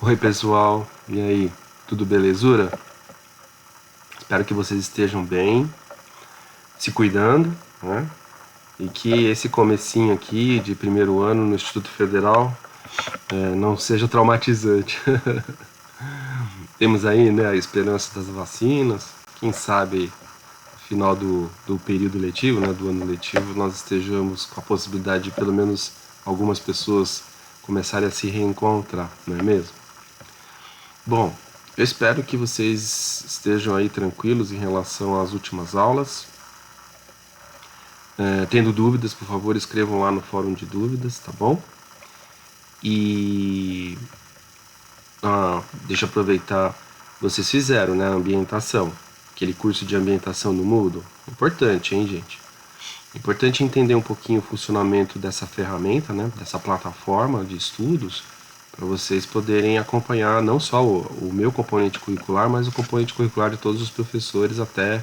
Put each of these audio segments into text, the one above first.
Oi pessoal, e aí, tudo belezura? Espero que vocês estejam bem, se cuidando, né? E que esse comecinho aqui de primeiro ano no Instituto Federal não seja traumatizante. Temos aí, né, a esperança das vacinas, quem sabe no final do período letivo, né, do ano letivo, nós estejamos com a possibilidade de pelo menos algumas pessoas começarem a se reencontrar, não é mesmo? Bom, eu espero que vocês estejam aí tranquilos em relação às últimas aulas. Tendo dúvidas, por favor, escrevam lá no fórum de dúvidas, tá bom? E deixa eu aproveitar, vocês fizeram, né, a ambientação, aquele curso de ambientação no Moodle. Importante, hein, gente? Importante entender um pouquinho o funcionamento dessa ferramenta, né, dessa plataforma de estudos, para vocês poderem acompanhar não só o meu componente curricular, mas o componente curricular de todos os professores até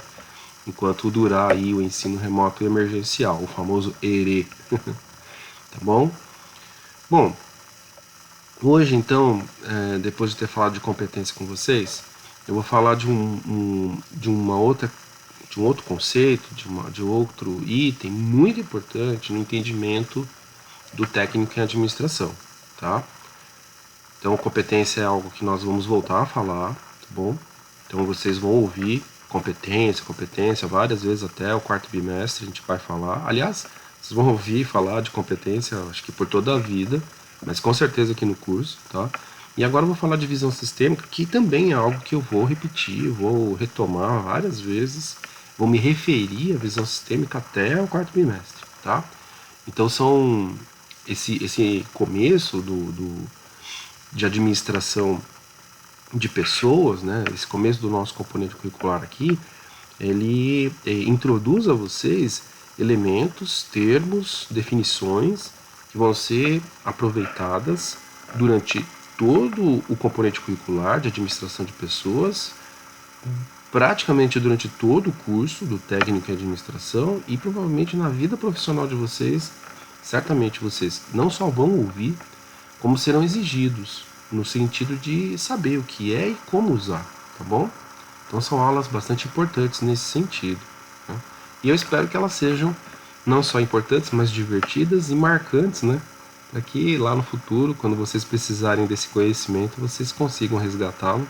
enquanto durar aí o ensino remoto emergencial, o famoso ERE, tá bom? Bom, hoje então, depois de ter falado de competência com vocês, eu vou falar de um outro conceito, de outro item muito importante no entendimento do técnico em administração, tá? Então, competência é algo que nós vamos voltar a falar, tá bom? Então, vocês vão ouvir competência, várias vezes até o quarto bimestre a gente vai falar. Aliás, vocês vão ouvir falar de competência, acho que por toda a vida, mas com certeza aqui no curso, tá? E agora eu vou falar de visão sistêmica, que também é algo que eu vou repetir, vou retomar várias vezes, vou me referir à visão sistêmica até o quarto bimestre, tá? Então são esse começo de administração de pessoas, né, esse começo do nosso componente curricular aqui, ele introduz a vocês elementos, termos, definições que vão ser aproveitadas durante todo o componente curricular de administração de pessoas, praticamente durante todo o curso do técnico em administração e provavelmente na vida profissional de vocês, certamente vocês não só vão ouvir, como serão exigidos, no sentido de saber o que é e como usar, tá bom? Então são aulas bastante importantes nesse sentido, né? E eu espero que elas sejam não só importantes, mas divertidas e marcantes, né? Para que lá no futuro, quando vocês precisarem desse conhecimento, vocês consigam resgatá-lo.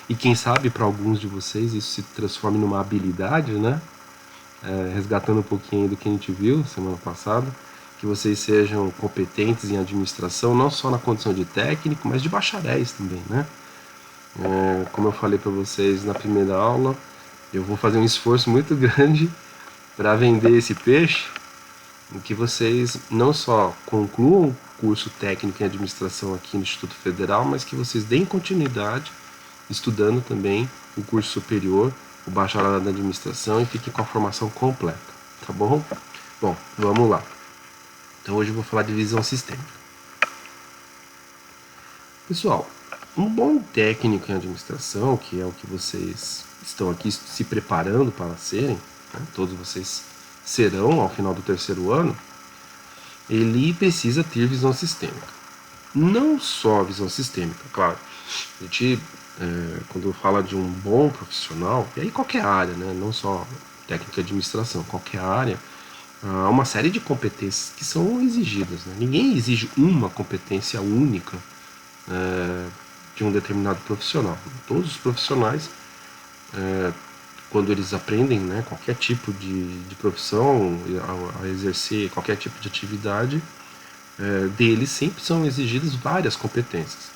E quem sabe para alguns de vocês isso se transforme numa habilidade, né? Resgatando um pouquinho do que a gente viu semana passada, que vocês sejam competentes em administração, não só na condição de técnico, mas de bacharéis também, né? Como eu falei para vocês na primeira aula, eu vou fazer um esforço muito grande para vender esse peixe, em que vocês não só concluam o curso técnico em administração aqui no Instituto Federal, mas que vocês deem continuidade estudando também o curso superior, o bacharelado em administração, e fiquem com a formação completa, tá bom? Bom, vamos lá. Então hoje eu vou falar de visão sistêmica. Pessoal, um bom técnico em administração, que é o que vocês estão aqui se preparando para serem, né? Todos vocês serão ao final do terceiro ano, ele precisa ter visão sistêmica. Não só a visão sistêmica, claro. A gente, quando fala de um bom profissional, e aí qualquer área, né? Não só técnica de administração, qualquer área, há uma série de competências que são exigidas, né? Ninguém exige uma competência única de um determinado profissional. Todos os profissionais, quando eles aprendem, né, qualquer tipo de profissão, a exercer qualquer tipo de atividade, deles sempre são exigidas várias competências.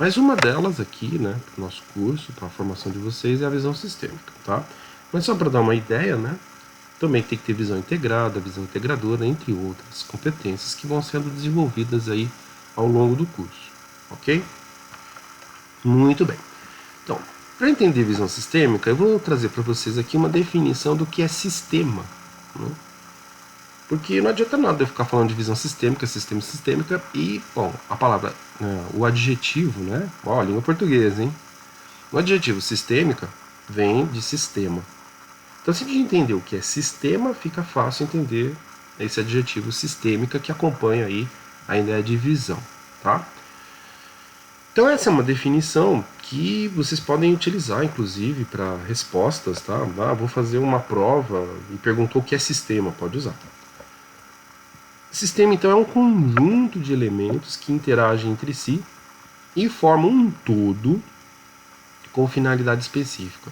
Mas uma delas aqui, né, para o nosso curso, para a formação de vocês, é a visão sistêmica, tá? Mas só para dar uma ideia, né, também tem que ter visão integrada, visão integradora, entre outras competências que vão sendo desenvolvidas aí ao longo do curso, ok? Muito bem. Então, para entender visão sistêmica, eu vou trazer para vocês aqui uma definição do que é sistema, né? Porque não adianta nada eu ficar falando de visão sistêmica e, bom, a palavra, o adjetivo, né? Ó, língua portuguesa, hein? O adjetivo sistêmica vem de sistema. Então, se a gente entender o que é sistema, fica fácil entender esse adjetivo sistêmica que acompanha aí a ideia de visão, tá? Então essa é uma definição que vocês podem utilizar, inclusive, para respostas, tá? Vou fazer uma prova e perguntou o que é sistema, pode usar. Sistema, então, é um conjunto de elementos que interagem entre si e formam um todo com finalidade específica.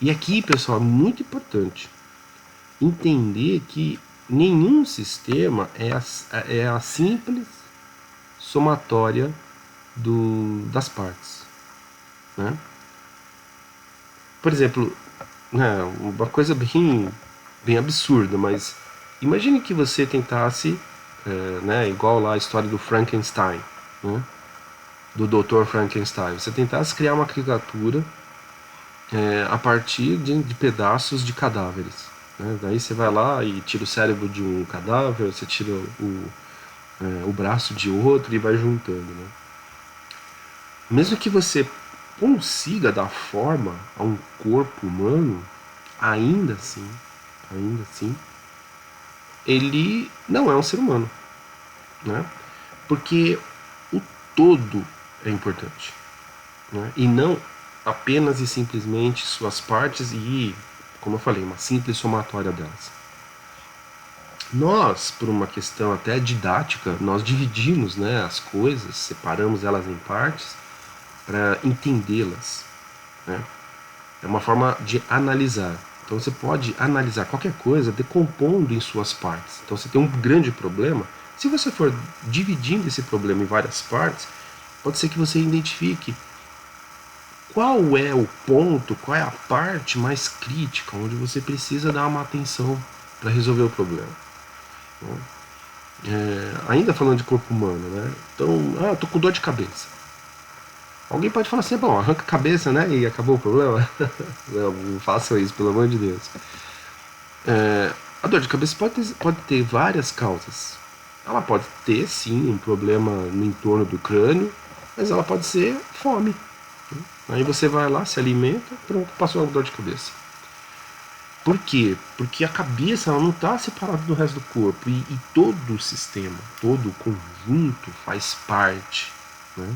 E aqui, pessoal, é muito importante entender que nenhum sistema é a simples somatória das partes, né? Por exemplo, né, uma coisa bem absurda, mas imagine que você tentasse, né, igual lá a história do Frankenstein, né, do Dr. Frankenstein, você tentasse criar uma criatura a partir de pedaços de cadáveres, né? Daí você vai lá e tira o cérebro de um cadáver, você tira o braço de outro e vai juntando, né? Mesmo que você consiga dar forma a um corpo humano, ainda assim, ele não é um ser humano, né? Porque o todo é importante, né? E não apenas e simplesmente suas partes e, como eu falei, uma simples somatória delas. Nós, por uma questão até didática, nós dividimos, né, as coisas, separamos elas em partes para entendê-las, né? É uma forma de analisar. Então você pode analisar qualquer coisa decompondo em suas partes. Então você tem um grande problema. Se você for dividindo esse problema em várias partes, pode ser que você identifique qual é o ponto, qual é a parte mais crítica, onde você precisa dar uma atenção para resolver o problema. Ainda falando de corpo humano, né? Então, tô com dor de cabeça. Alguém pode falar assim, bom, arranca a cabeça, né? E acabou o problema. Não façam isso, pelo amor de Deus. A dor de cabeça pode ter várias causas. Ela pode ter, sim, um problema no entorno do crânio, mas ela pode ser fome. Aí você vai lá, se alimenta, pronto, passou a dor de cabeça. Por quê? Porque a cabeça ela não está separada do resto do corpo e todo o sistema, todo o conjunto faz parte, né,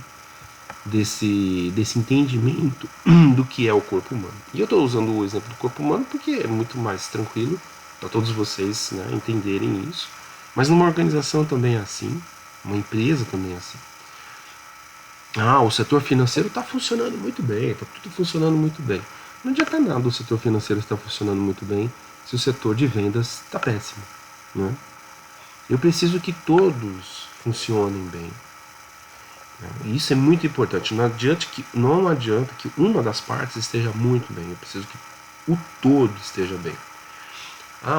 desse entendimento do que é o corpo humano. E eu estou usando o exemplo do corpo humano porque é muito mais tranquilo para todos vocês, né, entenderem isso. Mas numa organização também é assim, uma empresa também é assim. O setor financeiro está funcionando muito bem, está tudo funcionando muito bem. Não adianta nada o setor financeiro estar funcionando muito bem se o setor de vendas está péssimo, né? Eu preciso que todos funcionem bem. Isso é muito importante. Não adianta que uma das partes esteja muito bem. Eu preciso que o todo esteja bem.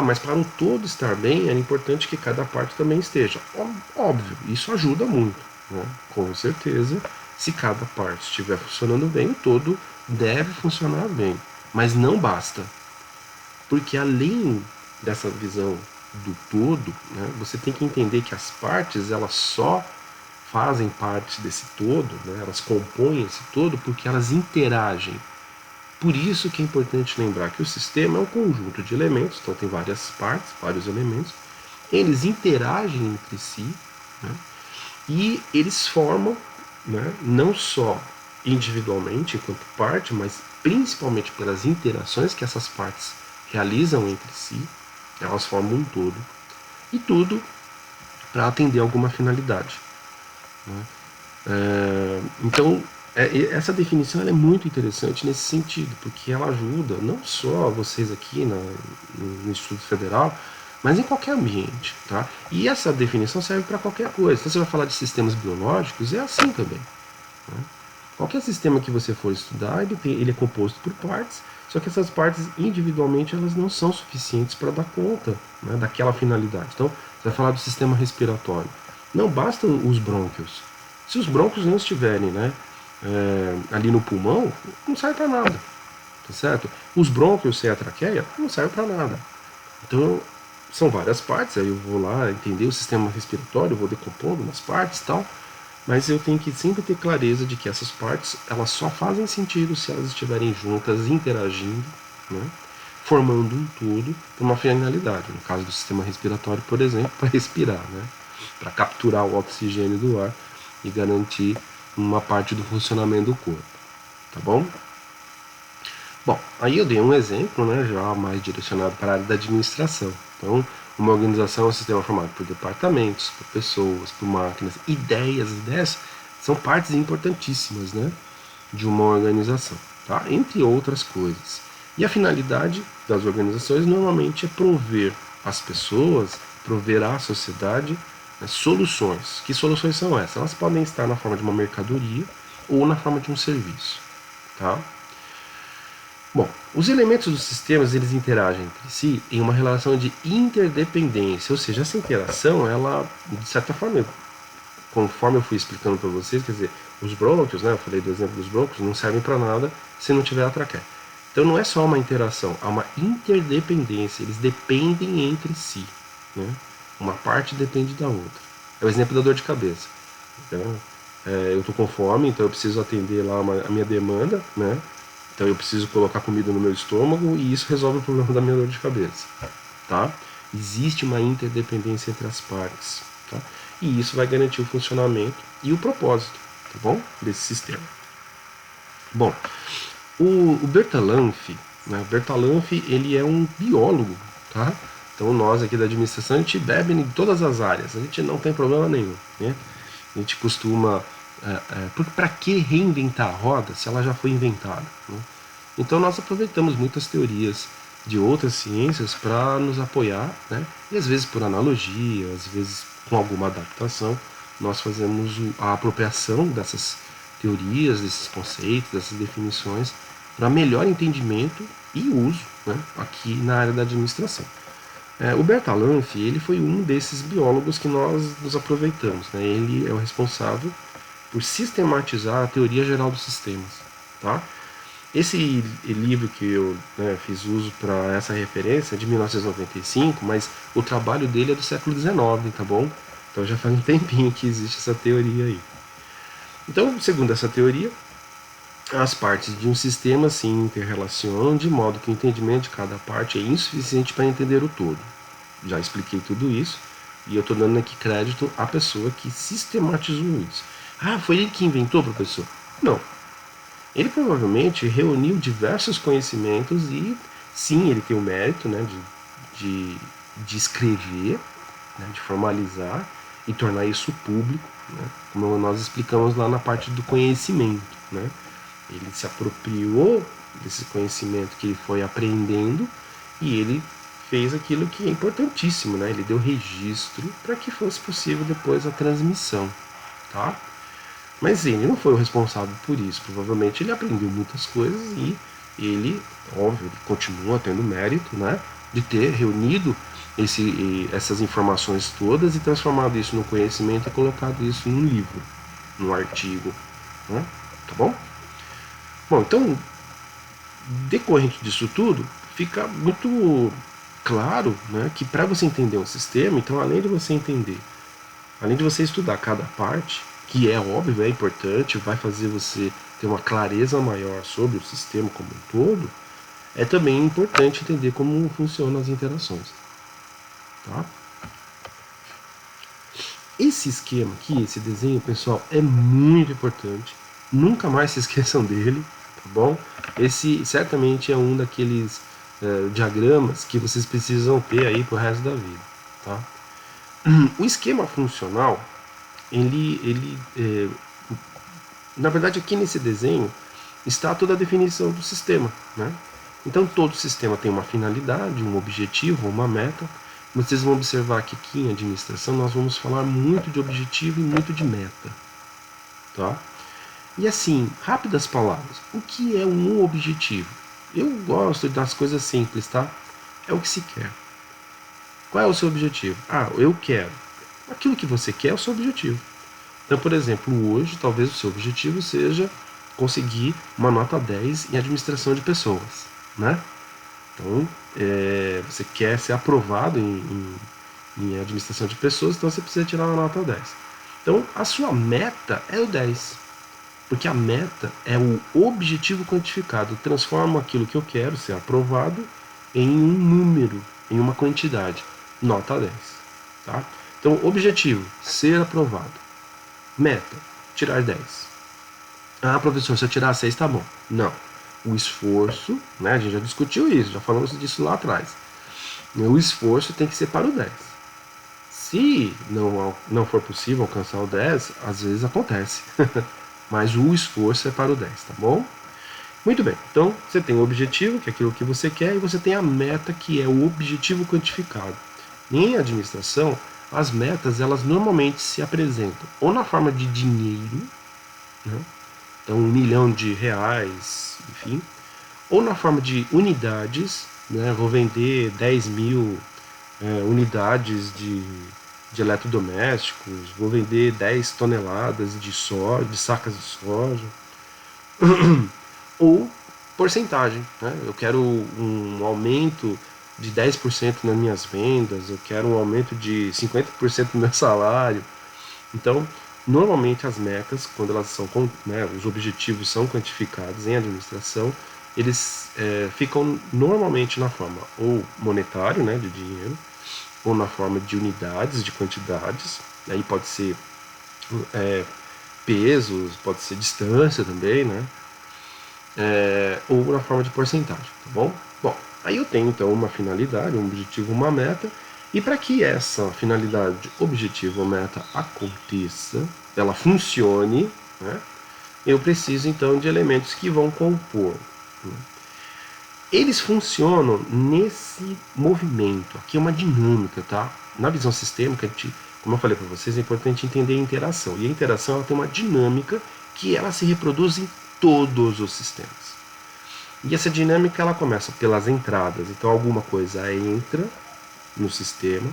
Mas para o todo estar bem, é importante que cada parte também esteja. Óbvio, isso ajuda muito, né? Com certeza, se cada parte estiver funcionando bem, o todo deve funcionar bem. Mas não basta. Porque além dessa visão do todo, né, você tem que entender que as partes elas só fazem parte desse todo, né, elas compõem esse todo porque elas interagem. Por isso que é importante lembrar que o sistema é um conjunto de elementos, então tem várias partes, vários elementos, eles interagem entre si, né, e eles formam, né, não só individualmente enquanto parte, mas principalmente pelas interações que essas partes realizam entre si, elas formam um todo, e tudo para atender alguma finalidade, né? Então essa definição ela é muito interessante nesse sentido, porque ela ajuda não só vocês aqui no Instituto Federal, mas em qualquer ambiente, tá? E essa definição serve para qualquer coisa. Então você vai falar de sistemas biológicos, é assim também, né? Qualquer sistema que você for estudar, ele é composto por partes, só que essas partes individualmente elas não são suficientes para dar conta, né, daquela finalidade. Então você vai falar do sistema respiratório. Não bastam os brônquios. Se os brônquios não estiverem, né, ali no pulmão, não serve para nada, tá certo? Os brônquios sem a traqueia não serve para nada. Então são várias partes, aí eu vou lá entender o sistema respiratório, vou decompondo nas partes e tal, mas eu tenho que sempre ter clareza de que essas partes elas só fazem sentido se elas estiverem juntas, interagindo, né, formando um todo para uma finalidade. No caso do sistema respiratório, por exemplo, para respirar, né, para capturar o oxigênio do ar e garantir uma parte do funcionamento do corpo, tá bom? Bom, aí eu dei um exemplo, né, já mais direcionado para a área da administração. Então, uma organização é um sistema formado por departamentos, por pessoas, por máquinas, ideias. Ideias são partes importantíssimas, né, de uma organização, tá? Entre outras coisas. E a finalidade das organizações normalmente é prover às pessoas, prover à sociedade, né, soluções. Que soluções são essas? Elas podem estar na forma de uma mercadoria ou na forma de um serviço, tá? Bom, os elementos dos sistemas eles interagem entre si em uma relação de interdependência, ou seja, essa interação, ela, de certa forma, conforme eu fui explicando para vocês, quer dizer, os brônquios, né, eu falei do exemplo dos brônquios, não servem para nada se não tiver a traqueia. Então não é só uma interação, há uma interdependência, eles dependem entre si, né? Uma parte depende da outra. É o exemplo da dor de cabeça. Então, eu estou com fome, então eu preciso atender lá a minha demanda, né? Então eu preciso colocar comida no meu estômago e isso resolve o problema da minha dor de cabeça, tá? Existe uma interdependência entre as partes, tá? E isso vai garantir o funcionamento e o propósito, tá bom? Desse sistema. Bom, o Bertalanffy, né? O Bertalanffy, ele é um biólogo, tá? Então nós aqui da administração a gente bebe em todas as áreas, a gente não tem problema nenhum, né? A gente costuma porque para que reinventar a roda se ela já foi inventada? Né? Então nós aproveitamos muitas teorias de outras ciências para nos apoiar, né? E às vezes por analogia, às vezes com alguma adaptação, nós fazemos a apropriação dessas teorias, desses conceitos, dessas definições para melhor entendimento e uso, né, aqui na área da administração. O Bertalanffy, ele foi um desses biólogos que nós nos aproveitamos, né? Ele é o responsável por sistematizar a teoria geral dos sistemas, tá? Esse livro que eu, né, fiz uso para essa referência é de 1995, mas o trabalho dele é do século XIX, tá bom? Então já faz um tempinho que existe essa teoria aí. Então, segundo essa teoria, as partes de um sistema se interrelacionam de modo que o entendimento de cada parte é insuficiente para entender o todo. Já expliquei tudo isso e eu estou dando aqui crédito à pessoa que sistematizou isso. Ah, foi ele que inventou, professor? Não. Ele provavelmente reuniu diversos conhecimentos e, sim, ele tem o mérito, né, de escrever, né, de formalizar e tornar isso público, né, como nós explicamos lá na parte do conhecimento, né? Ele se apropriou desse conhecimento que ele foi aprendendo e ele fez aquilo que é importantíssimo, né? Ele deu registro para que fosse possível depois a transmissão, tá? Mas ele não foi o responsável por isso. Provavelmente ele aprendeu muitas coisas e ele, óbvio, ele continua tendo mérito, né, de ter reunido essas informações todas e transformado isso no conhecimento e colocado isso num livro, num artigo, né? Tá bom? Bom, então, decorrente disso tudo, fica muito claro, né, que para você entender um sistema, então além de você entender, além de você estudar cada parte, que é óbvio, é importante, vai fazer você ter uma clareza maior sobre o sistema como um todo, é também importante entender como funcionam as interações. Tá? Esse esquema aqui, esse desenho, pessoal, é muito importante. Nunca mais se esqueçam dele, tá bom? Esse certamente é um daqueles diagramas que vocês precisam ter aí pro resto da vida, tá? O esquema funcional, na verdade aqui nesse desenho está toda a definição do sistema, né? Então todo sistema tem uma finalidade, um objetivo, uma meta. Vocês vão observar que aqui em administração nós vamos falar muito de objetivo e muito de meta, tá? E assim, rápidas palavras, o que é um objetivo? Eu gosto das coisas simples, tá? É o que se quer. Qual é o seu objetivo? Ah, eu quero. Aquilo que você quer é o seu objetivo. Então, por exemplo, hoje talvez o seu objetivo seja conseguir uma nota 10 em administração de pessoas, né? Então, você quer ser aprovado em administração de pessoas, então você precisa tirar uma nota 10. Então, a sua meta é o 10. Porque a meta é o objetivo quantificado. Transforma aquilo que eu quero ser aprovado em um número, em uma quantidade. Nota 10. Tá? Então, objetivo, ser aprovado. Meta, tirar 10. Ah, professor, se eu tirar 6 tá bom. Não. O esforço, né? A gente já discutiu isso, já falamos disso lá atrás. O esforço tem que ser para o 10. Se não for possível alcançar o 10, às vezes acontece. Mas o esforço é para o 10, tá bom? Muito bem, então você tem o objetivo, que é aquilo que você quer, e você tem a meta, que é o objetivo quantificado. Em administração, as metas, elas normalmente se apresentam ou na forma de dinheiro, né? Então, R$ 1 milhão, enfim, ou na forma de unidades, né? Vou vender 10 mil unidades de eletrodomésticos, vou vender 10 toneladas de soja, de sacas de soja, ou porcentagem, né? Eu quero um aumento de 10% nas minhas vendas, eu quero um aumento de 50% no meu salário. Então, normalmente as metas, quando elas são, né, os objetivos são quantificados em administração, eles ficam normalmente na forma ou monetário, né, de dinheiro, ou na forma de unidades, de quantidades. Aí pode ser pesos, pode ser distância também, né? Ou na forma de porcentagem, tá bom? Bom, aí eu tenho então uma finalidade, um objetivo, uma meta, e para que essa finalidade, objetivo ou meta aconteça, ela funcione, né? Eu preciso então de elementos que vão compor. Né? Eles funcionam nesse movimento. Aqui é uma dinâmica, tá? Na visão sistêmica, como eu falei para vocês, é importante entender a interação. E a interação ela tem uma dinâmica que ela se reproduz em todos os sistemas. E essa dinâmica ela começa pelas entradas. Então alguma coisa entra no sistema,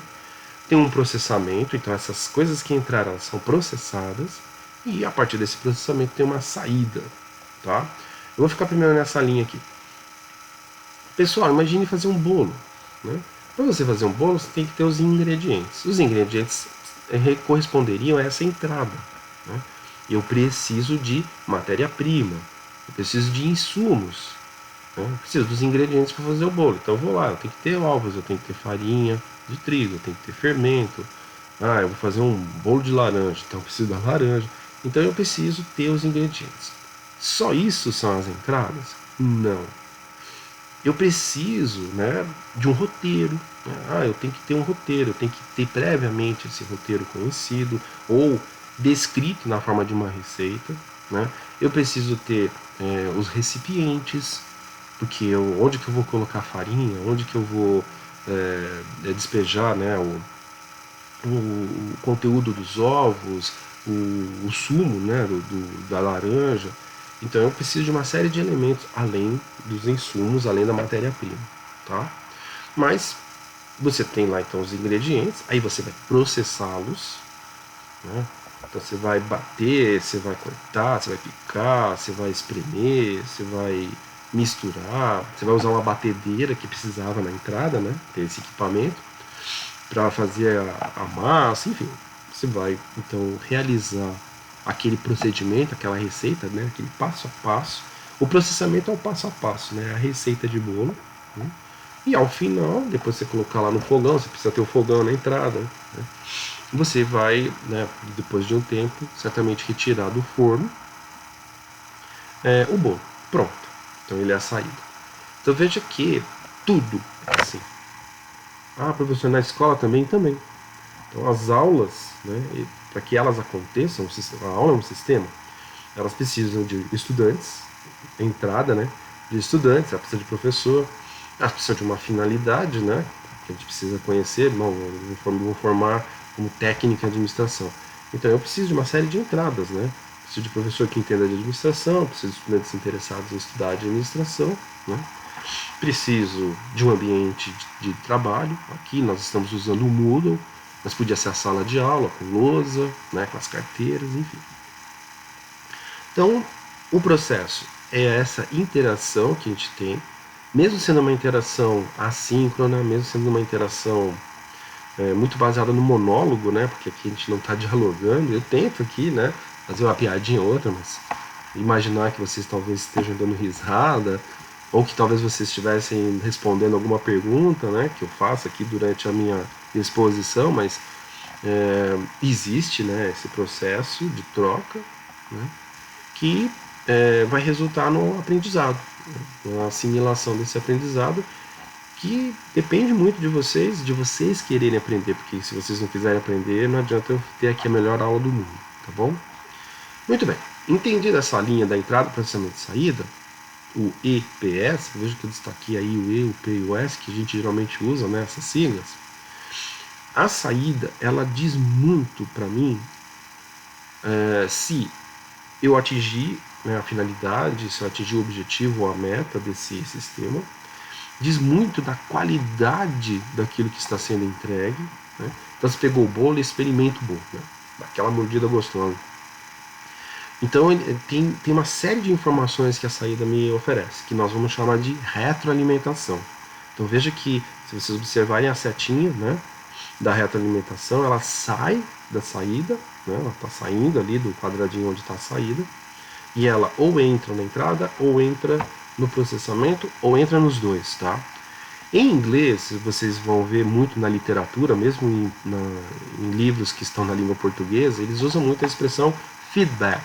tem um processamento, então essas coisas que entraram são processadas e a partir desse processamento tem uma saída, tá? Eu vou ficar primeiro nessa linha aqui. Pessoal, imagine fazer um bolo, né? Para você fazer um bolo, você tem que ter os ingredientes. Os ingredientes corresponderiam a essa entrada, né? Eu preciso de matéria-prima, eu preciso de insumos, né? Eu preciso dos ingredientes para fazer o bolo. Então eu vou lá, eu tenho que ter ovos, eu tenho que ter farinha de trigo, eu tenho que ter fermento. Ah, eu vou fazer um bolo de laranja, então eu preciso da laranja. Então eu preciso ter os ingredientes. Só isso são as entradas? Não. Eu preciso, né, de um roteiro. Ah, eu tenho que ter um roteiro, eu tenho que ter previamente esse roteiro conhecido ou descrito na forma de uma receita. Né? Eu preciso ter os recipientes, porque onde que eu vou colocar farinha, onde que eu vou despejar, né, o conteúdo dos ovos, o sumo, né, da laranja. Então eu preciso de uma série de elementos além dos insumos, além da matéria-prima, tá? Mas você tem lá então os ingredientes, aí você vai processá-los, né? Então você vai bater, você vai cortar, você vai picar, você vai espremer, você vai misturar, você vai usar uma batedeira que precisava na entrada, né? Ter esse equipamento para fazer a massa, enfim. Você vai então realizar aquele procedimento, aquela receita, né? Aquele passo a passo. O processamento é o passo a passo, né? A receita de bolo. Né? E ao final, depois você colocar lá no fogão, você precisa ter o fogão na entrada. Né? Você vai, né, depois de um tempo, certamente retirar do forno o bolo. Pronto. Então ele é a saída. Então veja que tudo é assim. Ah, professor, na escola também? Também. Então as aulas, né, para que elas aconteçam, a aula é um sistema, elas precisam de estudantes, entrada, né, de estudantes, ela precisa de professor, ela precisa de uma finalidade, né, que a gente precisa conhecer, não, vou formar como técnica de administração. Então eu preciso de uma série de entradas, né, preciso de professor que entenda de administração, preciso de estudantes interessados em estudar administração, né, preciso de um ambiente de trabalho. Aqui nós estamos usando o Moodle, mas podia ser a sala de aula com lousa, né, com as carteiras, enfim. Então, o processo é essa interação que a gente tem, mesmo sendo uma interação assíncrona, mesmo sendo uma interação muito baseada no monólogo, né, porque aqui a gente não está dialogando. Eu tento aqui, né, fazer uma piadinha ou outra, mas imaginar que vocês talvez estejam dando risada, ou que talvez vocês estivessem respondendo alguma pergunta, né, que eu faço aqui durante a minha exposição, mas existe, né, esse processo de troca, né, que vai resultar no aprendizado, né? Na assimilação desse aprendizado, que depende muito de vocês quererem aprender, porque se vocês não quiserem aprender, não adianta eu ter aqui a melhor aula do mundo, tá bom? Muito bem, entendida essa linha da entrada, processamento e saída, o EPS, veja que eu destaquei aí o E, o P e o S, que a gente geralmente usa, né, essas siglas. A saída, ela diz muito para mim se eu atingir, né, a finalidade, se eu atingir o objetivo ou a meta desse sistema, diz muito da qualidade daquilo que está sendo entregue, né? Então você pegou o bolo e experimenta o bolo, né? Aquela mordida gostosa. Então tem uma série de informações que a saída me oferece, que nós vamos chamar de retroalimentação. Então veja que, se vocês observarem a setinha, né, da retroalimentação, ela sai da saída, né, ela está saindo ali do quadradinho onde está a saída, e ela ou entra na entrada, ou entra no processamento, ou entra nos dois, tá? Em inglês, vocês vão ver muito na literatura, mesmo em livros que estão na língua portuguesa, eles usam muito a expressão feedback,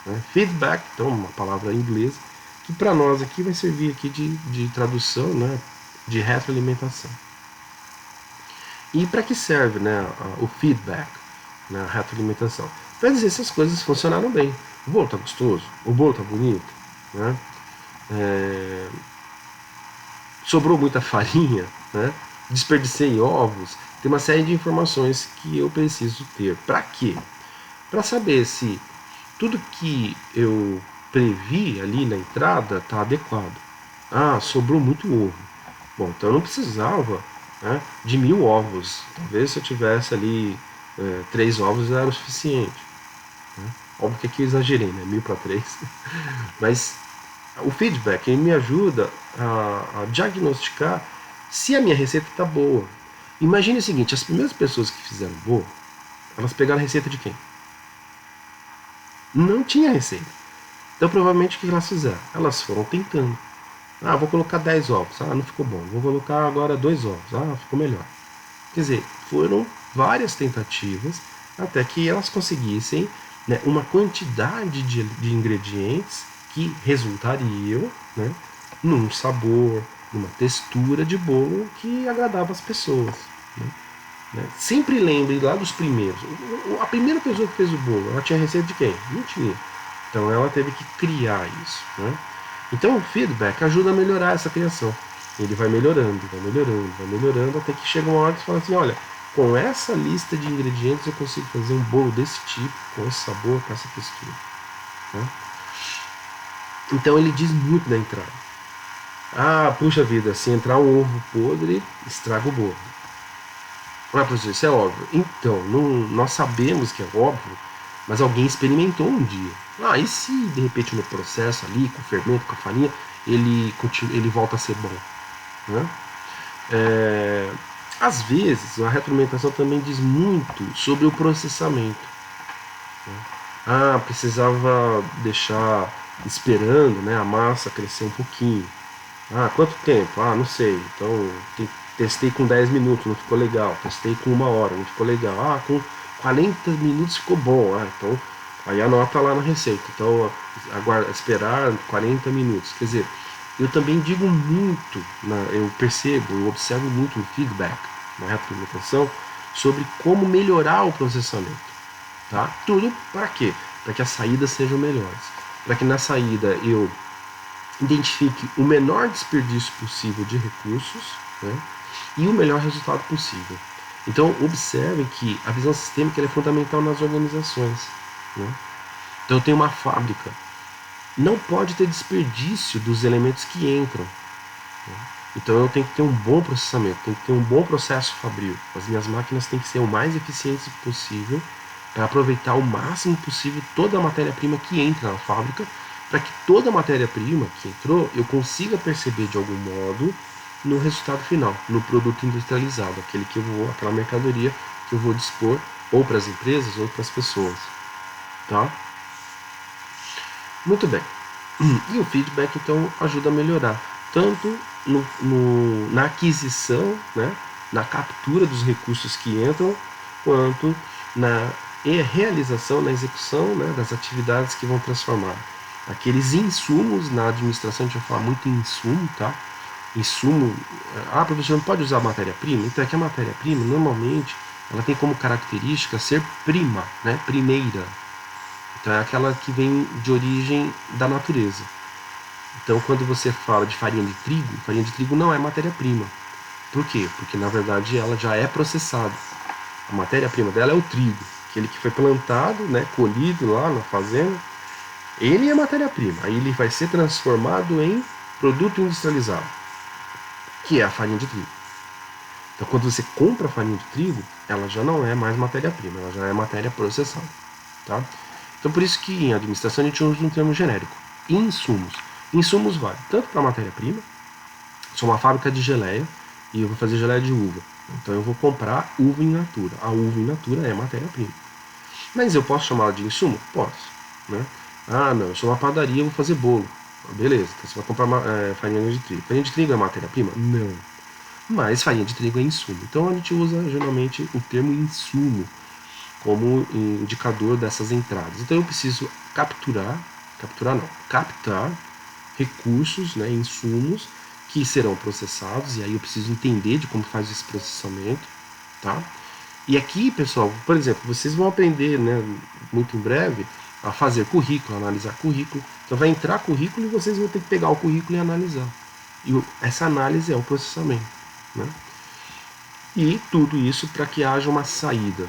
né? Feedback, então, uma palavra em inglês, que para nós aqui vai servir aqui de tradução, né, de retroalimentação. E para que serve, né, o feedback, né, a retroalimentação? Para dizer se as coisas funcionaram bem. O bolo está gostoso, o bolo está bonito, né? Sobrou muita farinha, né? Desperdicei ovos. Tem uma série de informações que eu preciso ter. Para quê? Para saber se tudo que eu previ ali na entrada está adequado. Ah, sobrou muito ovo. Bom, então eu não precisava, né, de 1000 ovos. Talvez se eu tivesse ali 3 ovos era o suficiente. Né? Óbvio que aqui eu exagerei, né? 1000 para 3. Mas o feedback ele me ajuda a diagnosticar se a minha receita está boa. Imagine o seguinte, as primeiras pessoas que fizeram bolo, elas pegaram a receita de quem? Não tinha receita. Então provavelmente o que elas fizeram? Elas foram tentando. Ah, vou colocar 10 ovos. Ah, não ficou bom. Vou colocar agora 2 ovos. Ah, ficou melhor. Quer dizer, foram várias tentativas até que elas conseguissem, né, uma quantidade de ingredientes que resultariam, né, num sabor, numa textura de bolo que agradava as pessoas. Né? Sempre lembre lá dos primeiros. A primeira pessoa que fez o bolo, ela tinha receita de quem? Não tinha. Então ela teve que criar isso. Né? Então o feedback ajuda a melhorar essa criação. Ele vai melhorando, vai melhorando, vai melhorando, até que chega uma hora que você fala assim, olha, com essa lista de ingredientes eu consigo fazer um bolo desse tipo, com esse sabor, com essa textura. Né? Então ele diz muito da entrada. Ah, puxa vida, se entrar um ovo podre, estraga o bolo. Ah, professor, isso é óbvio. Então, nós sabemos que é óbvio, mas alguém experimentou um dia. Ah, e se de repente no processo ali, com o fermento, com a farinha, ele volta a ser bom? Né? Às vezes, a retroalimentação também diz muito sobre o processamento. Né? Ah, precisava deixar esperando, né, a massa crescer um pouquinho. Ah, quanto tempo? Ah, não sei. Então, testei com 10 minutos, não ficou legal. Testei com 1 hora, não ficou legal. Ah, com 40 minutos ficou bom. Ah, então, aí anota lá na receita. Então, esperar 40 minutos. Quer dizer, eu também digo muito, eu percebo, eu observo muito no feedback, na retroalimentação, sobre como melhorar o processamento. Tá? Tudo para quê? Para que as saídas sejam melhores. Para que na saída eu identifique o menor desperdício possível de recursos, né, e o melhor resultado possível. Então observem que a visão sistêmica é fundamental nas organizações. Né? Então eu tenho uma fábrica, não pode ter desperdício dos elementos que entram. Né? Então eu tenho que ter um bom processamento, tenho que ter um bom processo fabril. As minhas máquinas têm que ser o mais eficientes possível para aproveitar o máximo possível toda a matéria-prima que entra na fábrica, para que toda a matéria-prima que entrou eu consiga perceber de algum modo no resultado final, no produto industrializado, aquela mercadoria que eu vou dispor ou para as empresas ou para as pessoas. Tá? Muito bem. E o feedback então ajuda a melhorar tanto na aquisição, né, na captura dos recursos que entram, quanto na realização, na execução, né, das atividades que vão transformar aqueles insumos. Na administração a gente vai falar muito em insumo, tá? Insumo, professor, não pode usar matéria-prima? Então é que a matéria-prima, normalmente, ela tem como característica ser prima, né? Primeira. Então é aquela que vem de origem da natureza. Então quando você fala de farinha de trigo não é matéria-prima. Por quê? Porque na verdade ela já é processada. A matéria-prima dela é o trigo, aquele que foi plantado, né, colhido lá na fazenda. Ele é matéria-prima. Aí ele vai ser transformado em produto industrializado, que é a farinha de trigo. Então quando você compra a farinha de trigo, ela já não é mais matéria-prima, ela já é matéria processada, tá? Então por isso que em administração a gente usa um termo genérico, insumos. Insumos vale tanto para matéria-prima, sou uma fábrica de geleia e eu vou fazer geleia de uva. Então eu vou comprar uva in natura. A uva in natura é matéria-prima. Mas eu posso chamá-la de insumo? Posso. Né? Ah, não, eu sou uma padaria, eu vou fazer bolo. Beleza, então você vai comprar farinha de trigo. Farinha de trigo é matéria-prima? Não. Mas farinha de trigo é insumo. Então a gente usa geralmente o termo insumo como indicador dessas entradas. Então eu preciso captar recursos, né, insumos que serão processados, e aí eu preciso entender de como faz esse processamento, tá? E aqui, pessoal, por exemplo, vocês vão aprender, né, muito em breve a fazer currículo, analisar currículo. Então vai entrar currículo e vocês vão ter que pegar o currículo e analisar. E essa análise é o processamento, né? E tudo isso para que haja uma saída.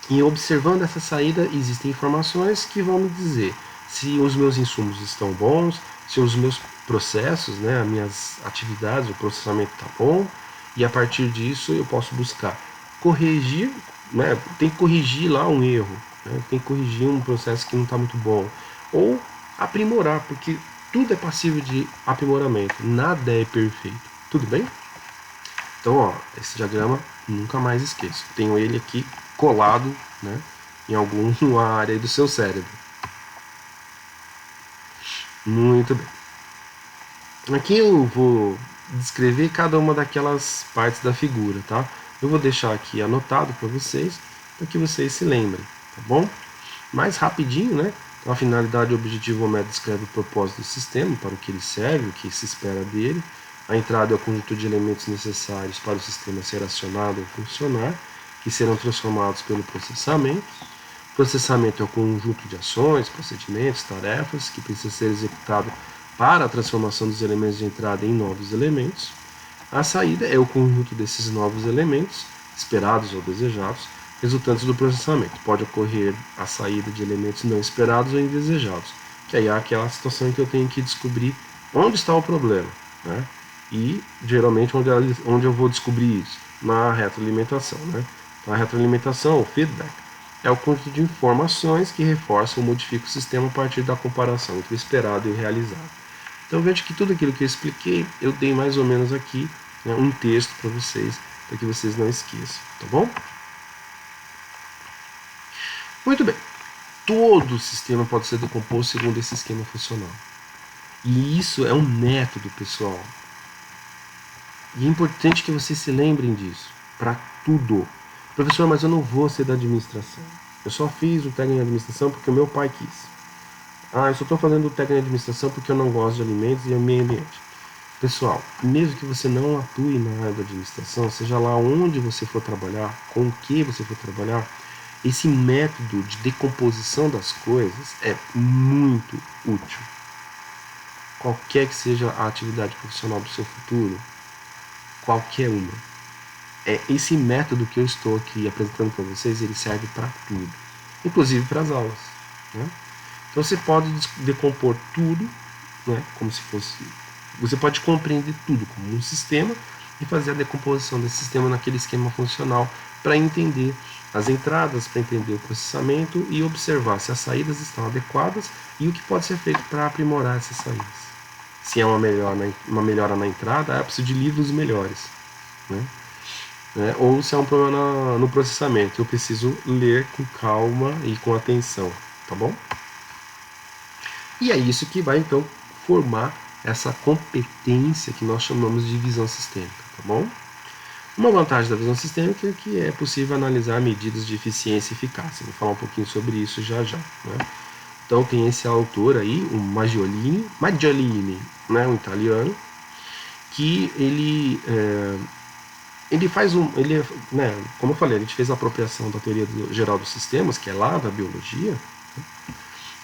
E observando essa saída, existem informações que vão me dizer se os meus insumos estão bons, se os meus processos, né, as minhas atividades, o processamento está bom, e a partir disso eu posso buscar corrigir, né, tem que corrigir lá um erro, né, tem que corrigir um processo que não está muito bom, ou aprimorar, porque tudo é passível de aprimoramento, nada é perfeito, tudo bem? Então, ó, esse diagrama nunca mais esqueço. Tenho ele aqui colado, né, em alguma área do seu cérebro. Muito bem. Aqui eu vou descrever cada uma daquelas partes da figura, tá? Eu vou deixar aqui anotado para vocês se lembrem, tá bom? Mais rapidinho, né? Então, a finalidade, o objetivo, o método descreve o propósito do sistema, para o que ele serve, o que se espera dele. A entrada é o conjunto de elementos necessários para o sistema ser acionado ou funcionar, que serão transformados pelo processamento. O processamento é o conjunto de ações, procedimentos, tarefas que precisa ser executado para a transformação dos elementos de entrada em novos elementos. A saída é o conjunto desses novos elementos, esperados ou desejados, resultantes do processamento. Pode ocorrer a saída de elementos não esperados ou indesejados, que aí é aquela situação em que eu tenho que descobrir onde está o problema, né? E geralmente onde eu vou descobrir isso? Na retroalimentação, né? Então a retroalimentação, o feedback, é o conjunto de informações que reforçam ou modificam o sistema a partir da comparação entre o esperado e o realizado. Então veja que tudo aquilo que eu expliquei, eu dei mais ou menos aqui, né, um texto para que vocês não esqueçam, tá bom? Muito bem. Todo o sistema pode ser decomposto segundo esse esquema funcional. E isso é um método, pessoal. E é importante que vocês se lembrem disso, para tudo. Professor, mas eu não vou ser da administração. Eu só fiz o técnico em administração porque o meu pai quis. Eu só estou fazendo o técnico em administração porque eu não gosto de alimentos e é meio ambiente. Pessoal, mesmo que você não atue na área da administração, seja lá onde você for trabalhar, com o que você for trabalhar, esse método de decomposição das coisas é muito útil. Qualquer que seja a atividade profissional do seu futuro, qualquer uma, esse método que eu estou aqui apresentando para vocês, ele serve para tudo, inclusive para as aulas, né? Então você pode decompor tudo, né, como se fosse... Você pode compreender tudo como um sistema e fazer a decomposição desse sistema naquele esquema funcional para entender as entradas, para entender o processamento e observar se as saídas estão adequadas e o que pode ser feito para aprimorar essas saídas. Se é uma melhora na entrada, eu preciso de livros melhores, né? Ou se é um problema no processamento, eu preciso ler com calma e com atenção, tá bom? E é isso que vai então formar essa competência que nós chamamos de visão sistêmica, tá bom? Uma vantagem da visão sistêmica é que é possível analisar medidas de eficiência e eficácia. Vou falar um pouquinho sobre isso já já, né? Então tem esse autor aí, o Maggiolini, né, um italiano, que ele faz né, como eu falei, a gente fez a apropriação da teoria geral dos sistemas, que é lá da biologia,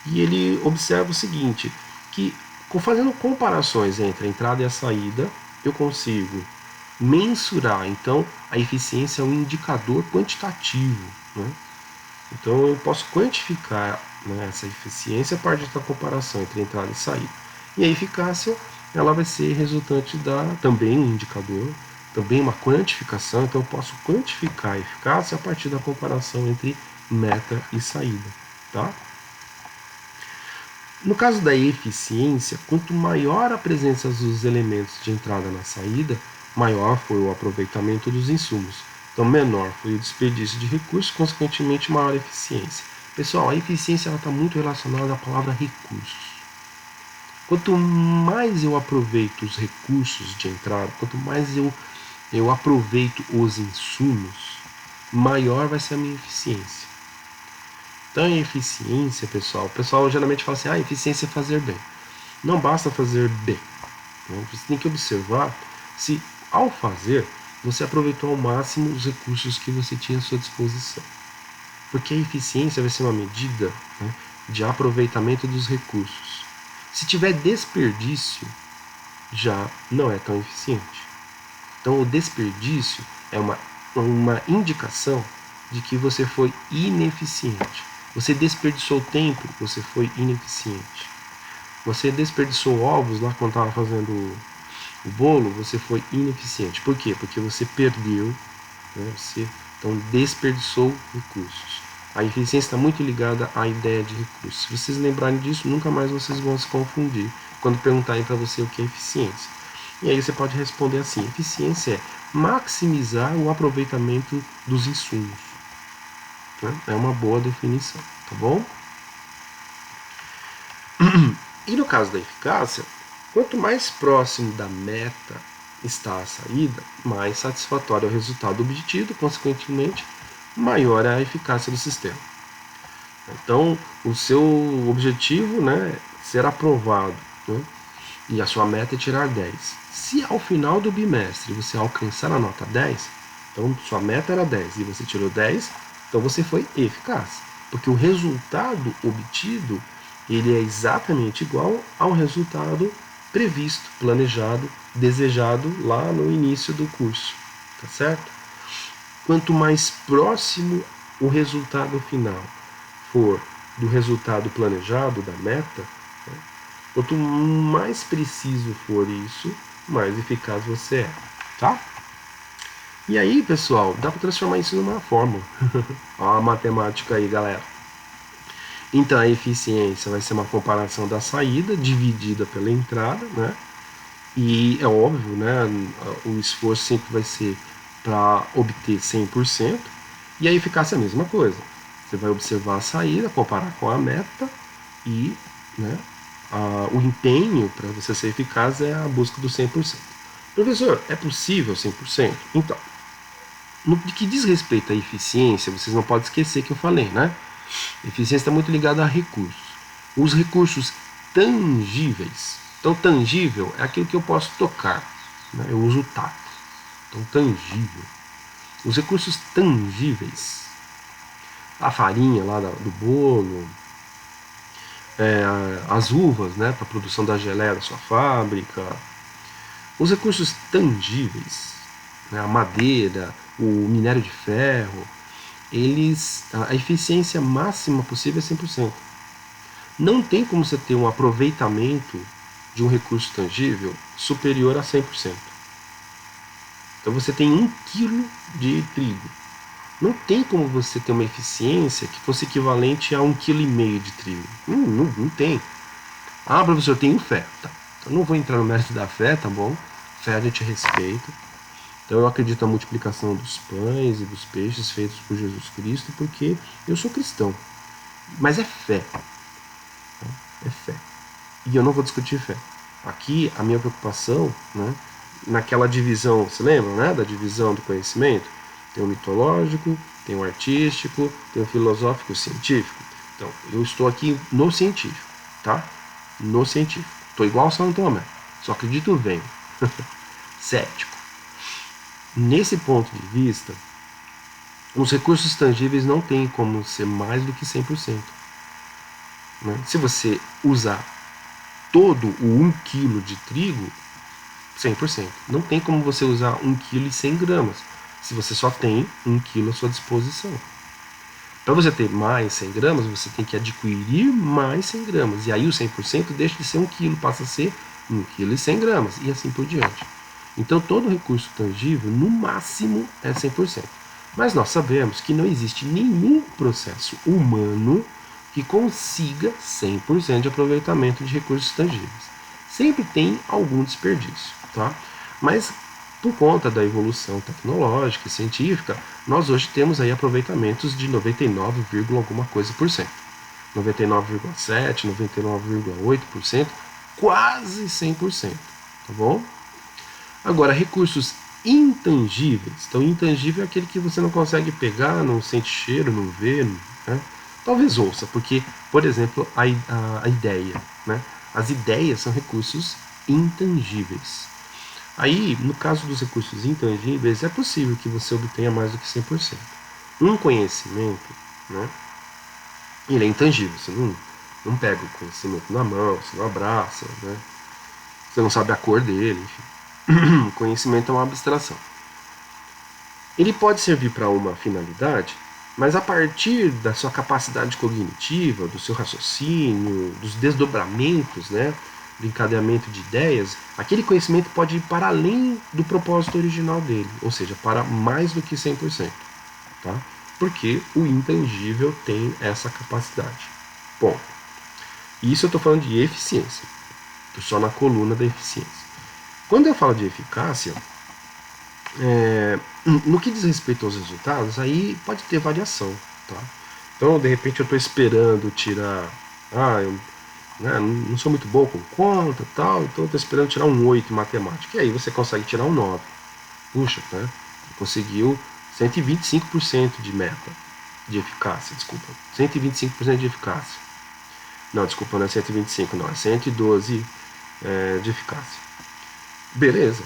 e ele observa o seguinte, que fazendo comparações entre a entrada e a saída, eu consigo mensurar. Então, a eficiência é um indicador quantitativo, né? Então, eu posso quantificar, né, essa eficiência a partir da comparação entre entrada e saída. E a eficácia, ela vai ser resultante também um indicador, também uma quantificação. Então, eu posso quantificar a eficácia a partir da comparação entre meta e saída, tá? No caso da eficiência, quanto maior a presença dos elementos de entrada na saída, maior foi o aproveitamento dos insumos. Então, menor foi o desperdício de recursos, consequentemente, maior a eficiência. Pessoal, a eficiência está muito relacionada à palavra recursos. Quanto mais eu aproveito os recursos de entrada, quanto mais eu aproveito os insumos, maior vai ser a minha eficiência. Então, a eficiência, pessoal, o pessoal geralmente fala assim, eficiência é fazer bem. Não basta fazer bem. Você tem que observar se, ao fazer, você aproveitou ao máximo os recursos que você tinha à sua disposição. Porque a eficiência vai ser uma medida, né, de aproveitamento dos recursos. Se tiver desperdício, já não é tão eficiente. Então, o desperdício é uma indicação de que você foi ineficiente. Você desperdiçou tempo, você foi ineficiente. Você desperdiçou ovos lá quando estava fazendo o bolo, você foi ineficiente. Por quê? Porque você perdeu, né? Você então desperdiçou recursos. A eficiência está muito ligada à ideia de recursos. Se vocês lembrarem disso, nunca mais vocês vão se confundir quando perguntarem para você o que é eficiência. E aí você pode responder assim: eficiência é maximizar o aproveitamento dos insumos. É uma boa definição, tá bom? E no caso da eficácia, quanto mais próximo da meta está a saída, mais satisfatório é o resultado obtido, consequentemente, maior é a eficácia do sistema. Então, o seu objetivo, né, é ser aprovado, né, e a sua meta é tirar 10. Se ao final do bimestre você alcançar a nota 10, então sua meta era 10 e você tirou 10, então você foi eficaz, porque o resultado obtido ele é exatamente igual ao resultado previsto, planejado, desejado lá no início do curso, tá certo? Quanto mais próximo o resultado final for do resultado planejado, da meta, né, quanto mais preciso for isso, mais eficaz você é, tá? E aí, pessoal, dá para transformar isso numa fórmula. Ó a matemática aí, galera. Então, a eficiência vai ser uma comparação da saída dividida pela entrada, né? E é óbvio, né? O esforço sempre vai ser para obter 100%. E a eficácia é a mesma coisa. Você vai observar a saída, comparar com a meta e, né, o empenho para você ser eficaz é a busca do 100%. Professor, é possível 100%? Então, no que diz respeito à eficiência, vocês não podem esquecer que eu falei, né? Eficiência está muito ligada a recursos. Os recursos tangíveis. Então, tangível é aquilo que eu posso tocar, né? Eu uso o tato. Então, tangível. Os recursos tangíveis, a farinha lá do bolo, as uvas, né, para a produção da geleia da sua fábrica, os recursos tangíveis, né, a madeira, o minério de ferro, a eficiência máxima possível é 100%. Não tem como você ter um aproveitamento de um recurso tangível superior a 100%. Então você tem 1 quilo de trigo. Não tem como você ter uma eficiência que fosse equivalente a 1,5 kg de trigo. Não tem. Ah, professor, eu tenho fé. Tá. Eu não vou entrar no mérito da fé, tá bom? Fé a gente respeita. Então eu acredito na multiplicação dos pães e dos peixes feitos por Jesus Cristo, porque eu sou cristão. Mas é fé. É fé. E eu não vou discutir fé. Aqui a minha preocupação, né, naquela divisão, você lembra, né, da divisão do conhecimento? Tem o mitológico, tem o artístico, tem o filosófico e o científico. Então, eu estou aqui no científico, tá? No científico. Estou igual ao São Tomé, só acredito vendo. Cético. Nesse ponto de vista, os recursos tangíveis não têm como ser mais do que 100%. Né? Se você usar todo o 1 kg de trigo, 100%. Não tem como você usar 1 kg e 100 gramas, se você só tem 1 kg à sua disposição. Para você ter mais 100 gramas, você tem que adquirir mais 100 gramas. E aí o 100% deixa de ser 1 kg, passa a ser 1 kg e 100 gramas, e assim por diante. Então todo recurso tangível, no máximo, é 100%. Mas nós sabemos que não existe nenhum processo humano que consiga 100% de aproveitamento de recursos tangíveis. Sempre tem algum desperdício, tá? Mas por conta da evolução tecnológica e científica, nós hoje temos aí aproveitamentos de 99, alguma coisa por cento. 99,7%, 99,8%, quase 100%, tá bom? Agora, recursos intangíveis. Então, intangível é aquele que você não consegue pegar, não sente cheiro, não vê, né? Talvez ouça, porque, por exemplo, a ideia, né? As ideias são recursos intangíveis. Aí, no caso dos recursos intangíveis, é possível que você obtenha mais do que 100%. Um conhecimento, né? Ele é intangível, você não pega o conhecimento na mão, você não abraça, né? Você não sabe a cor dele, enfim. O conhecimento é uma abstração. Ele pode servir para uma finalidade, mas a partir da sua capacidade cognitiva, do seu raciocínio, dos desdobramentos, né, do encadeamento de ideias, aquele conhecimento pode ir para além do propósito original dele, ou seja, para mais do que 100%. Tá? Porque o intangível tem essa capacidade. Bom, isso eu estou falando de eficiência. Estou só na coluna da eficiência. Quando eu falo de eficácia, no que diz respeito aos resultados, aí pode ter variação, tá? Então, de repente, eu estou esperando tirar... eu não sou muito bom com conta e tal, então eu estou esperando tirar um 8 em matemática. E aí você consegue tirar um 9. Puxa, né? Conseguiu 125% de meta, de eficácia, desculpa. 125% de eficácia. Não, desculpa, não é 125, não. É 112 de eficácia. Beleza.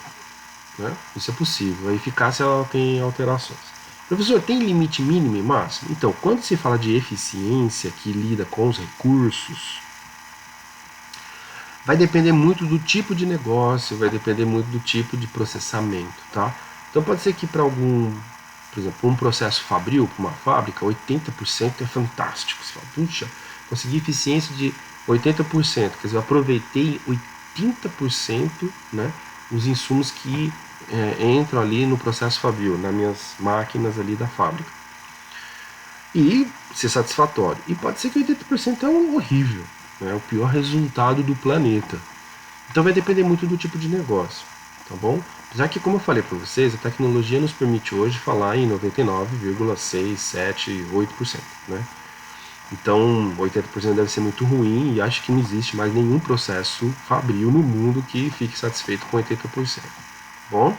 Né? Isso é possível. A eficácia ela tem alterações. Professor, tem limite mínimo e máximo? Então, quando se fala de eficiência que lida com os recursos, vai depender muito do tipo de negócio, vai depender muito do tipo de processamento, tá? Então pode ser que para algum, por exemplo, um processo fabril, para uma fábrica, 80% é fantástico. Você fala, puxa, consegui eficiência de 80%, quer dizer, eu aproveitei 80%, né, os insumos que entram ali no processo fabril, nas minhas máquinas ali da fábrica. E ser satisfatório. E pode ser que 80% é horrível, né, o pior resultado do planeta. Então vai depender muito do tipo de negócio, tá bom? Já que, como eu falei para vocês, a tecnologia nos permite hoje falar em 99,6, 7, 8%, né? Então, 80% deve ser muito ruim e acho que não existe mais nenhum processo fabril no mundo que fique satisfeito com 80%. Bom,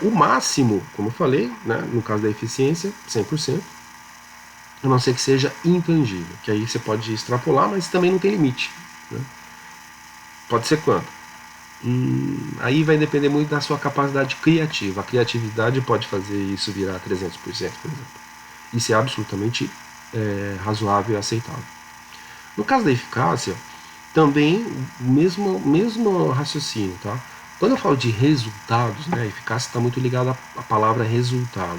o máximo, como eu falei, né, no caso da eficiência, 100%, a não ser que seja intangível, que aí você pode extrapolar, mas também não tem limite, né? Pode ser quanto? Aí vai depender muito da sua capacidade criativa. A criatividade pode fazer isso virar 300%, por exemplo. Isso é absolutamente razoável e aceitável. No caso da eficácia, também mesmo raciocínio, tá? Quando eu falo de resultados, né, a eficácia está muito ligada à palavra resultado.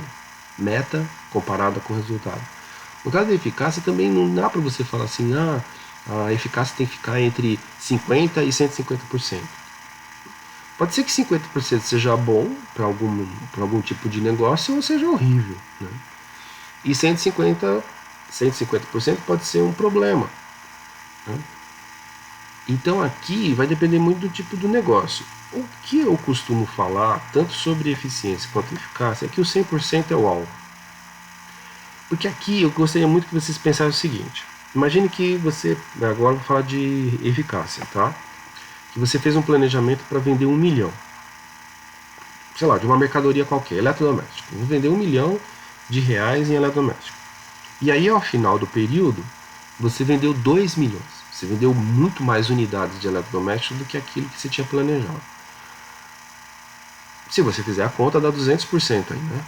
Meta comparada com resultado. No caso da eficácia, também não dá para você falar assim, a eficácia tem que ficar entre 50% e 150%. Pode ser que 50% seja bom para algum tipo de negócio ou seja horrível, né? E 150% pode ser um problema, né? Então aqui vai depender muito do tipo do negócio. O que eu costumo falar, tanto sobre eficiência quanto eficácia, é que o 100% é o alvo. Porque aqui eu gostaria muito que vocês pensassem o seguinte. Imagine que você, agora eu vou falar de eficácia, tá? Que você fez um planejamento para vender 1 milhão. Sei lá, de uma mercadoria qualquer, eletrodoméstico. Vou vender 1 milhão de reais em eletrodoméstico. E aí, ao final do período, você vendeu 2 milhões. Você vendeu muito mais unidades de eletrodoméstico do que aquilo que você tinha planejado. Se você fizer a conta, dá 200% aí, né?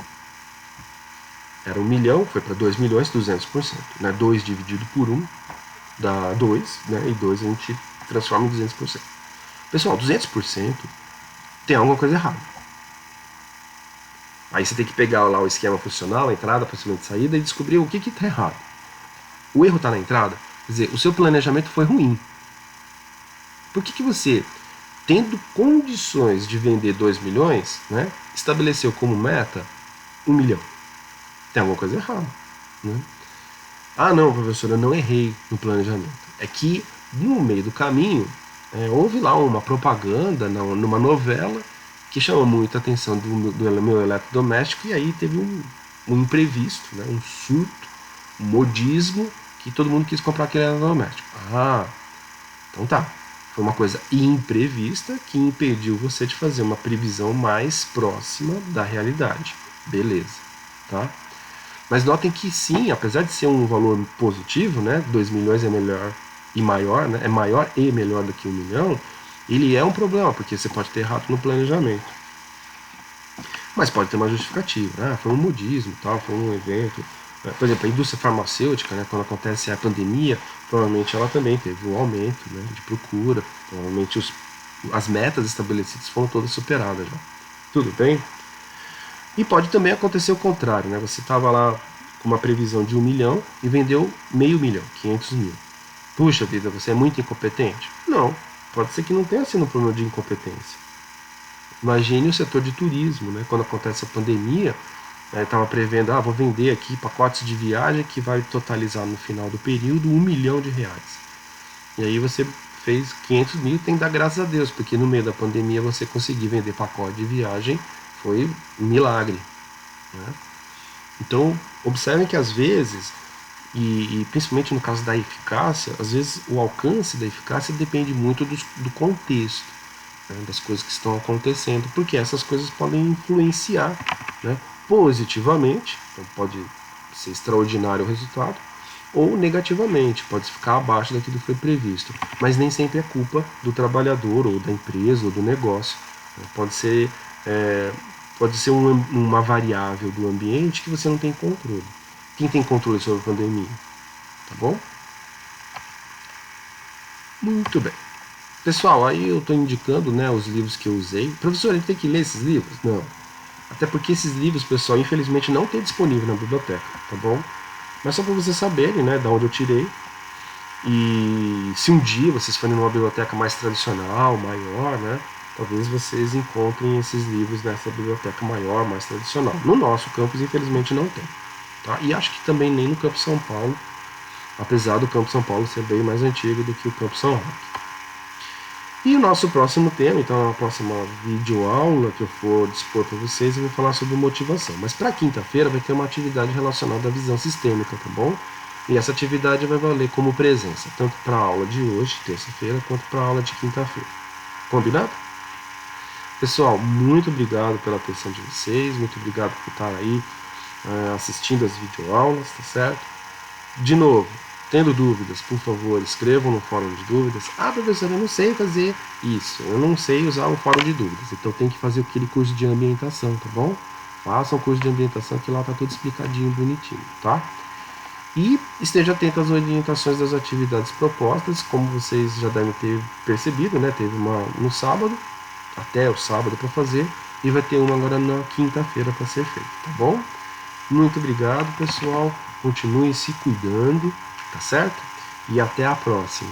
Era 1 milhão, foi para 2 milhões, 200%. Né? 2 dividido por 1 dá 2, né? E 2 a gente transforma em 200%. Pessoal, 200% tem alguma coisa errada. Aí você tem que pegar lá o esquema funcional, a entrada, procedimento de saída, e descobrir o que está errado. O erro está na entrada? Quer dizer, o seu planejamento foi ruim. Por que você, tendo condições de vender 2 milhões, né, estabeleceu como meta 1 milhão? Tem alguma coisa errada. Né? Ah, não, professor, eu não errei no planejamento. É que no meio do caminho houve lá uma propaganda numa novela que chamou muita atenção do meu eletrodoméstico, e aí teve um imprevisto, né, um surto, um modismo, que todo mundo quis comprar aquele eletrodoméstico. Ah, então tá. Foi uma coisa imprevista que impediu você de fazer uma previsão mais próxima da realidade. Beleza, tá? Mas notem que sim, apesar de ser um valor positivo, né, 2 milhões é melhor e maior, né, é maior e melhor do que 1 milhão, ele é um problema, porque você pode ter errado no planejamento. Mas pode ter uma justificativa, né? Foi um modismo, tal, foi um evento. Por exemplo, a indústria farmacêutica, né, quando acontece a pandemia, provavelmente ela também teve um aumento, né, de procura, provavelmente as metas estabelecidas foram todas superadas já. Tudo bem? E pode também acontecer o contrário, né? Você estava lá com uma previsão de 1 milhão e vendeu meio milhão, 500 mil. Puxa vida, você é muito incompetente? Não, pode ser que não tenha sido um problema de incompetência. Imagine o setor de turismo, né? Quando acontece a pandemia, estava prevendo, vou vender aqui pacotes de viagem que vai totalizar no final do período 1 milhão de reais. E aí você fez 500 mil, tem que dar graças a Deus, porque no meio da pandemia você conseguir vender pacote de viagem foi um milagre. Né? Então, observem que às vezes, e principalmente no caso da eficácia, às vezes o alcance da eficácia depende muito do contexto, né, das coisas que estão acontecendo, porque essas coisas podem influenciar, né, positivamente, então pode ser extraordinário o resultado, ou negativamente, pode ficar abaixo daquilo que foi previsto, mas nem sempre é culpa do trabalhador, ou da empresa, ou do negócio, né, pode ser uma variável do ambiente que você não tem controle. Quem tem controle sobre a pandemia? Tá bom? Muito bem. Pessoal, aí eu estou indicando, né, os livros que eu usei. Professor, a gente tem que ler esses livros? Não. Até porque esses livros, pessoal, infelizmente não tem disponível na biblioteca, tá bom? Mas só para vocês saberem, né, da onde eu tirei. E se um dia vocês forem numa biblioteca mais tradicional, maior, né, talvez vocês encontrem esses livros nessa biblioteca maior, mais tradicional. No nosso campus, infelizmente, não tem. Tá? E acho que também nem no Campus São Paulo, apesar do Campus São Paulo ser bem mais antigo do que o Campus São Roque. E o nosso próximo tema, então a próxima videoaula que eu for dispor para vocês, eu vou falar sobre motivação. Mas para quinta-feira vai ter uma atividade relacionada à visão sistêmica, tá bom? E essa atividade vai valer como presença, tanto para a aula de hoje, terça-feira, quanto para a aula de quinta-feira. Combinado? Pessoal, muito obrigado pela atenção de vocês, muito obrigado por estar aí assistindo as videoaulas, tá certo? De novo, tendo dúvidas, por favor, escrevam no fórum de dúvidas. Professor, eu não sei fazer isso, eu não sei usar o fórum de dúvidas, então tem que fazer aquele curso de ambientação, tá bom? Façam o curso de ambientação que lá tá tudo explicadinho, bonitinho, tá? E esteja atento às orientações das atividades propostas, como vocês já devem ter percebido, né? Teve uma no sábado, até o sábado para fazer, e vai ter uma agora na quinta-feira para ser feita, tá bom? Muito obrigado, pessoal. Continuem se cuidando, tá certo? E até a próxima.